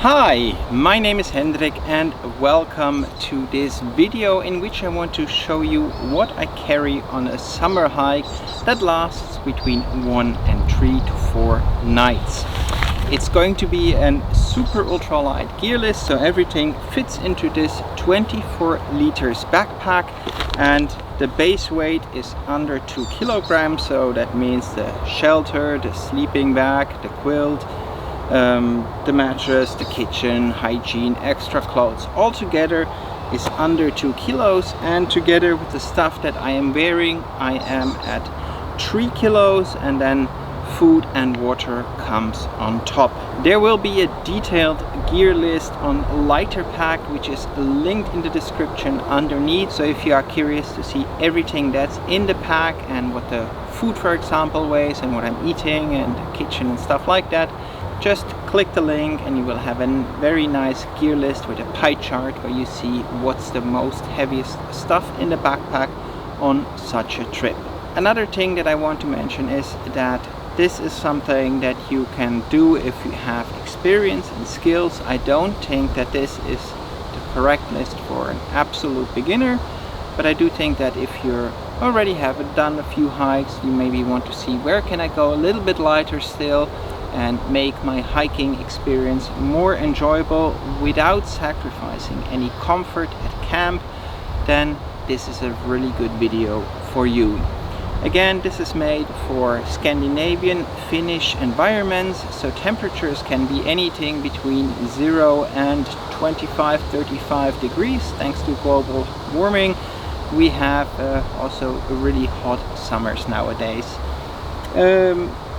Hi, my name is Hendrik and welcome to this video in which I want to show you what I carry on a summer hike that lasts between 1 and 3 to 4 nights. It's going to be a super ultralight gear list, so everything fits into this 24 liters backpack, and the base weight is under 2 kilograms, so that means the shelter, the sleeping bag, the quilt, the mattress, the kitchen, hygiene, extra clothes, all together is under 2 kilos, and together with the stuff that I am wearing I am at 3 kilos, and then food and water comes on top. There will be a detailed gear list on lighter pack which is linked in the description underneath, so if you are curious to see everything that's in the pack and what the food, for example, weighs and what I'm eating and the kitchen and stuff like that, just click the link and you will have a very nice gear list with a pie chart where you see what's the most heaviest stuff in the backpack on such a trip. Another thing that I want to mention is that this is something that you can do if you have experience and skills. I don't think that this is the correct list for an absolute beginner, but I do think that if you already have done a few hikes, you maybe want to see where can I go a little bit lighter still and make my hiking experience more enjoyable without sacrificing any comfort at camp, then this is a really good video for you. Again, this is made for Scandinavian, Finnish environments, so temperatures can be anything between 0 and 25-35 degrees. Thanks to global warming, we have also really hot summers nowadays.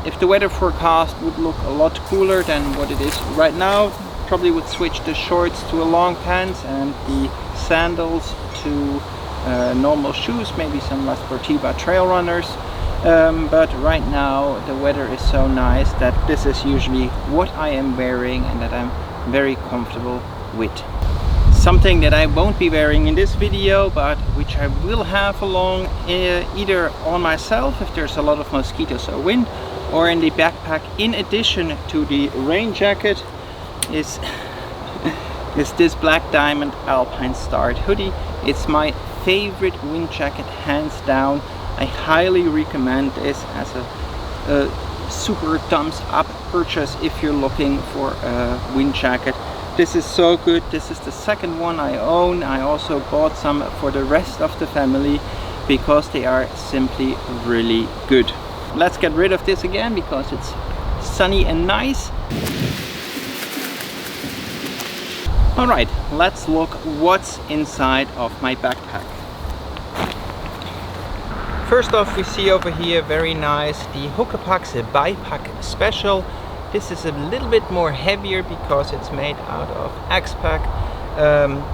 If the weather forecast would look a lot cooler than what it is right now, probably would switch the shorts to a long pants and the sandals to normal shoes, maybe some La Sportiva trail runners. But right now the weather is so nice that this is usually what I am wearing and that I'm very comfortable with. Something that I won't be wearing in this video, but which I will have along either on myself if there's a lot of mosquitoes or wind, or in the backpack in addition to the rain jacket, is this Black Diamond Alpine Starred hoodie. It's my favorite wind jacket, hands down. I highly recommend this as a super thumbs up purchase if you're looking for a wind jacket. This is so good. This is the second one I own. I also bought some for the rest of the family because they are simply really good. Let's get rid of this again because it's sunny and nice. Alright, let's look what's inside of my backpack. First off, we see over here very nice the Huckepack's Beipack Special. This is a little bit more heavier because it's made out of X-Pack.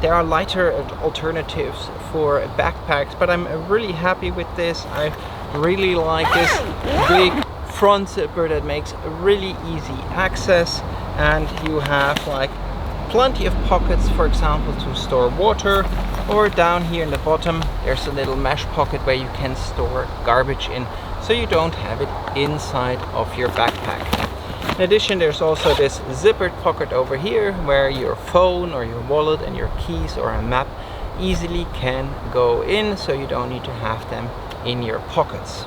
There are lighter alternatives for backpacks, but I'm really happy with this. I really like this big front zipper that makes really easy access, and you have like plenty of pockets, for example, to store water, or down here in the bottom there's a little mesh pocket where you can store garbage in, so you don't have it inside of your backpack. In addition, there's also this zippered pocket over here where your phone or your wallet and your keys or a map easily can go in, so you don't need to have them in your pockets.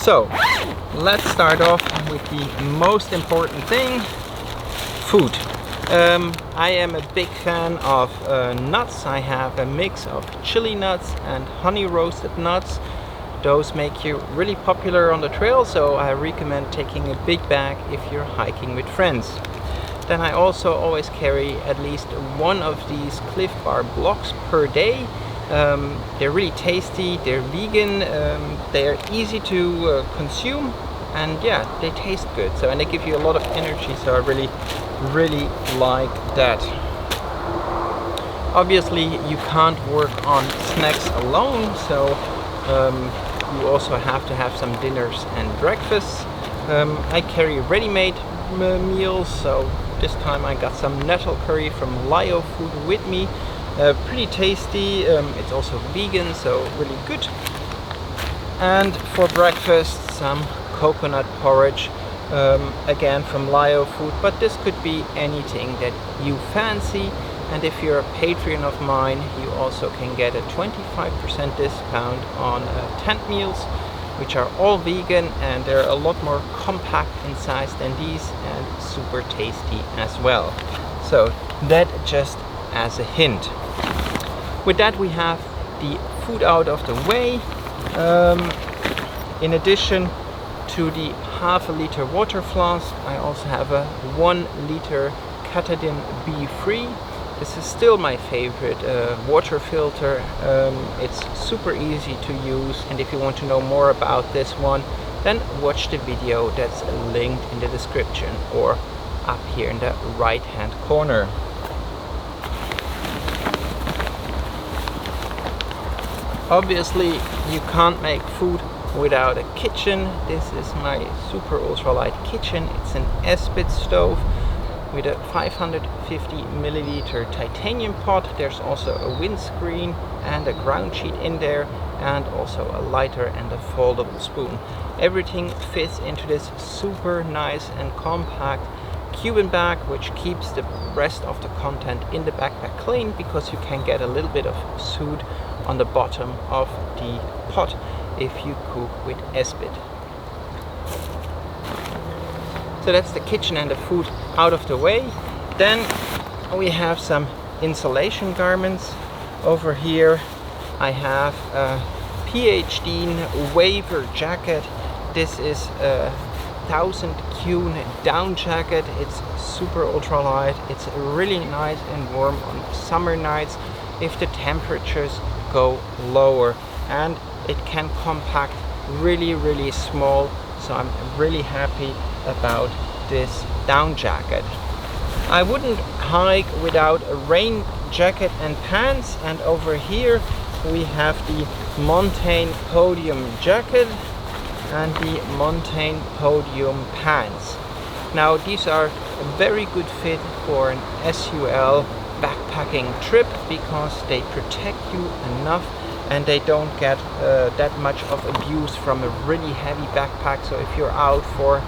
So let's start off with the most important thing, food. I am a big fan of nuts. I have a mix of chili nuts and honey roasted nuts. Those make you really popular on the trail, so I recommend taking a big bag if you're hiking with friends. Then I also always carry at least one of these Cliff Bar blocks per day. They're really tasty, they're vegan, they're easy to consume, and yeah, they taste good. So, and they give you a lot of energy, so I really like that. Obviously you can't work on snacks alone, so you also have to have some dinners and breakfasts. I carry ready-made meals, so this time I got some nettle curry from Lio Food with me. Pretty tasty. It's also vegan, so really good. And for breakfast, some coconut porridge again from Lio Food, but this could be anything that you fancy. And if you're a Patreon of mine, you also can get a 25% discount on tent meals, which are all vegan, and they're a lot more compact in size than these and super tasty as well. So that just as a hint. With that, we have the food out of the way. In addition to the ½ liter water flask, I also have a 1 liter Katadyn Bee-Free. This is still my favorite water filter. It's super easy to use, and if you want to know more about this one, then watch the video that's linked in the description or up here in the right hand corner. Obviously, you can't make food without a kitchen. This is my super ultralight kitchen. It's an Esbit stove with a 550 milliliter titanium pot. There's also a windscreen and a ground sheet in there, and also a lighter and a foldable spoon. Everything fits into this super nice and compact Cuban bag, which keeps the rest of the content in the backpack clean, because you can get a little bit of soot on the bottom of the pot if you cook with Esbit. So that's the kitchen and the food out of the way. Then we have some insulation garments. Over here I have a PhD Waver jacket. This is a 1000 Kun down jacket. It's super ultralight. It's really nice and warm on summer nights if the temperatures go lower, and it can compact really small. So I'm really happy about this down jacket. I wouldn't hike without a rain jacket and pants, and over here we have the Montane Podium jacket and the Montane Podium pants. Now these are a very good fit for an SUL backpacking trip because they protect you enough and they don't get that much of abuse from a really heavy backpack. So if you're out for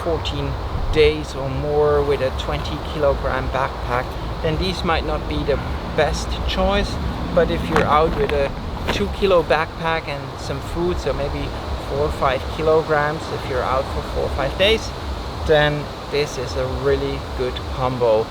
14 days or more with a 20 kilogram backpack, then these might not be the best choice. But if you're out with a 2 kilo backpack and some food, so maybe 4 or 5 kilograms if you're out for 4 or 5 days, then this is a really good combo.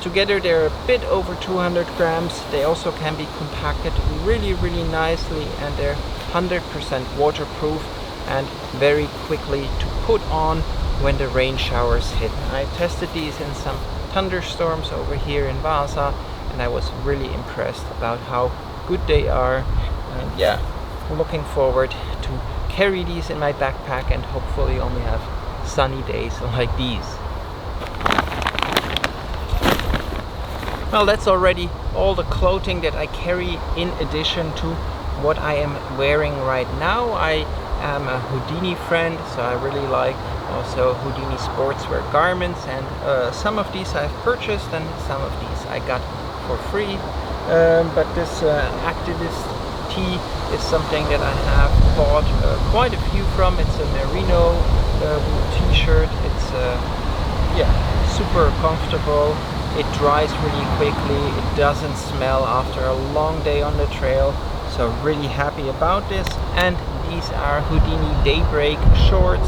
Together they're a bit over 200 grams. They also can be compacted really nicely, and they're 100% waterproof and very quickly to put on when the rain showers hit. I tested these in some thunderstorms over here in Vasa, and I was really impressed about how good they are. And yeah, looking forward to carry these in my backpack and hopefully only have sunny days like these. Well, that's already all the clothing that I carry in addition to what I am wearing right now. I am a Houdini friend, so I really like also Houdini sportswear garments, and some of these I've purchased and some of these I got for free. But this activist tee is something that I have bought quite a few from. It's a merino t-shirt. It's yeah, super comfortable. It dries really quickly. It doesn't smell after a long day on the trail. So really happy about this. And these are Houdini Daybreak shorts.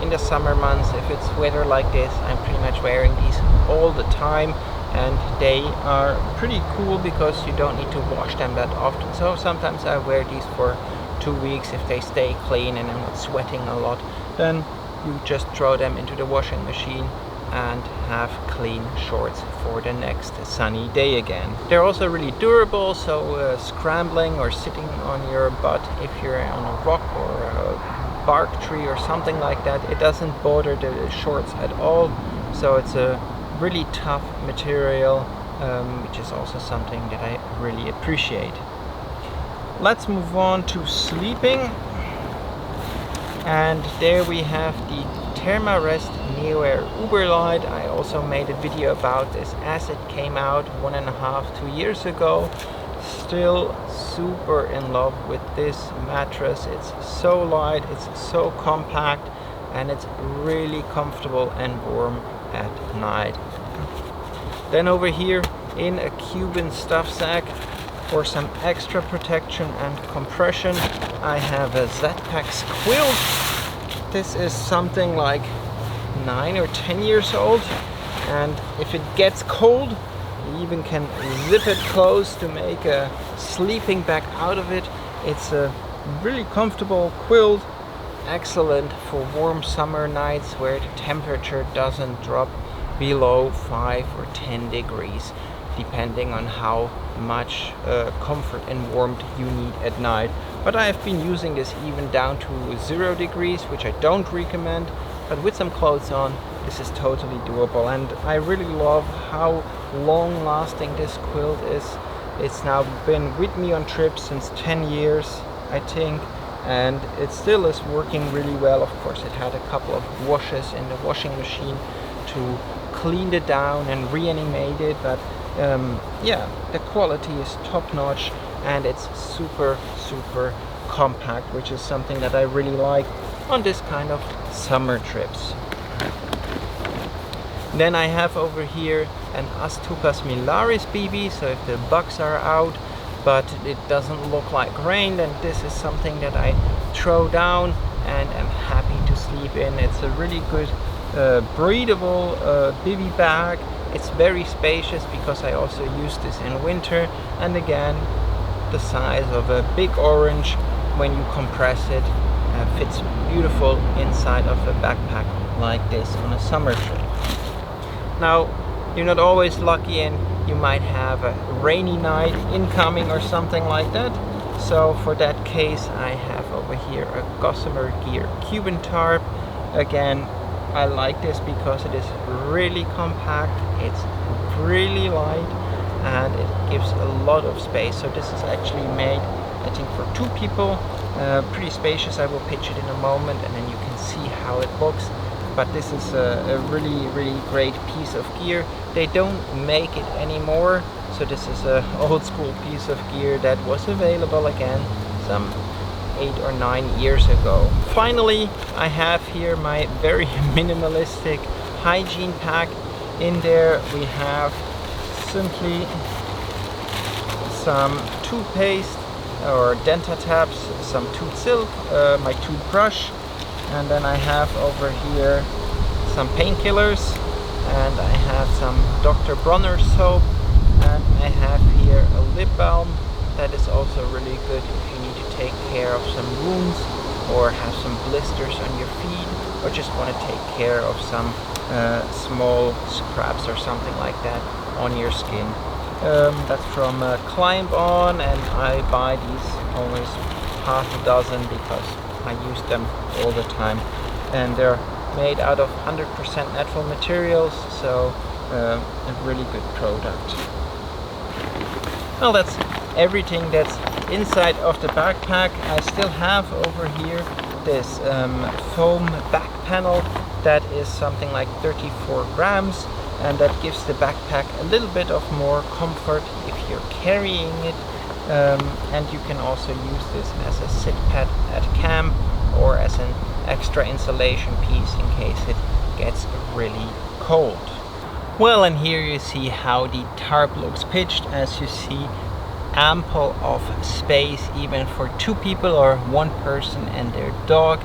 In the summer months, if it's weather like this, I'm pretty much wearing these all the time, and they are pretty cool because you don't need to wash them that often. So sometimes I wear these for 2 weeks if they stay clean and I'm not sweating a lot. Then you just throw them into the washing machine and have clean shorts for the next sunny day again. They're also really durable, so scrambling or sitting on your butt if you're on a rock or a bark tree or something like that, it doesn't bother the shorts at all. So it's a really tough material, which is also something that I really appreciate. Let's move on to sleeping, and there we have the Thermarest Neo Air Uberlight. I also made a video about this as it came out 1.5–2 years ago. Still super in love with this mattress. It's so light, it's so compact, and it's really comfortable and warm at night. Then over here in a Cuban stuff sack, for some extra protection and compression, I have a Z-Pax quilt. This is something like 9 or 10 years old, and if it gets cold, you even can zip it closed to make a sleeping bag out of it. It's a really comfortable quilt, excellent for warm summer nights where the temperature doesn't drop below 5 or 10 degrees, depending on how much comfort and warmth you need at night. But I have been using this even down to 0 degrees, which I don't recommend, but with some clothes on, this is totally doable. And I really love how long lasting this quilt is. It's now been with me on trips since 10 years, I think, and it still is working really well. Of course, it had a couple of washes in the washing machine to clean it down and reanimate it, but yeah, the quality is top-notch and it's super compact, which is something that I really like on this kind of summer trips. Then I have over here an Astupas milaris BB, so if the bugs are out but it doesn't look like rain, then this is something that I throw down and am happy to sleep in. It's a really good breathable bivy bag. It's very spacious because I also use this in winter, and again, the size of a big orange, when you compress it, fits beautiful inside of a backpack like this on a summer trip. Now, you're not always lucky and you might have a rainy night incoming or something like that. So for that case, I have over here a Gossamer Gear Cuban tarp. Again, I like this because it is really compact, it's really light, and it gives a lot of space. So this is actually made, I think, for 2 people. Pretty spacious. I will pitch it in a moment and then you can see how it looks. But this is a really great piece of gear. They don't make it anymore, so this is an old school piece of gear that was available again some 8 or 9 years ago. Finally, I have here my very minimalistic hygiene pack. In there we have simply some toothpaste or DentaTabs, some tooth silk, my toothbrush, and then I have over here some painkillers, and I have some Dr. Bronner soap, and I have here a lip balm that is also really good if you need to take care of some wounds or have some blisters on your feet, or just want to take care of some small scraps or something like that on your skin. That's from Climb On, and I buy these always half a dozen because I use them all the time, and they're made out of 100% natural materials, so a really good product. Well, that's everything that's inside of the backpack. I still have over here this foam back panel that is something like 34 grams, and that gives the backpack a little bit of more comfort if you're carrying it, and you can also use this as a sit pad at camp or as an extra insulation piece in case it gets really cold. Well, and here you see how the tarp looks pitched. As you see, ample of space even for 2 people or 1 person and their dog.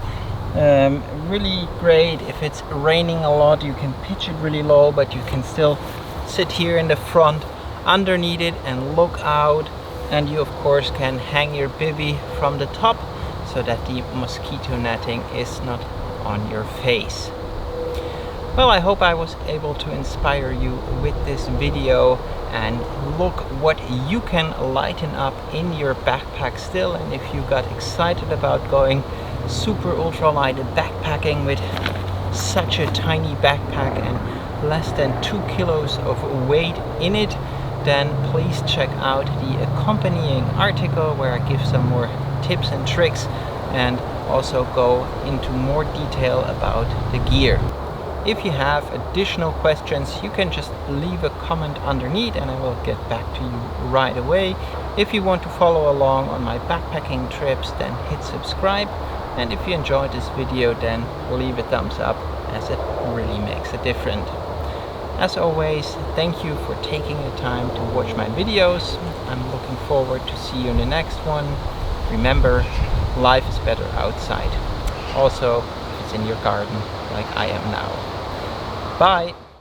Really great if it's raining a lot. You can pitch it really low, but you can still sit here in the front underneath it and look out, and you of course can hang your bivy from the top so that the mosquito netting is not on your face. Well, I hope I was able to inspire you with this video, and look what you can lighten up in your backpack still. And if you got excited about going super ultralight backpacking with such a tiny backpack and less than 2 kilos of weight in it, then please check out the accompanying article where I give some more tips and tricks and also go into more detail about the gear. If you have additional questions, you can just leave a comment underneath and I will get back to you right away. If you want to follow along on my backpacking trips, then hit subscribe. And if you enjoyed this video, then leave a thumbs up, as it really makes a difference. As always, thank you for taking the time to watch my videos. I'm looking forward to see you in the next one. Remember, life is better outside. Also, if it's in your garden like I am now. Bye!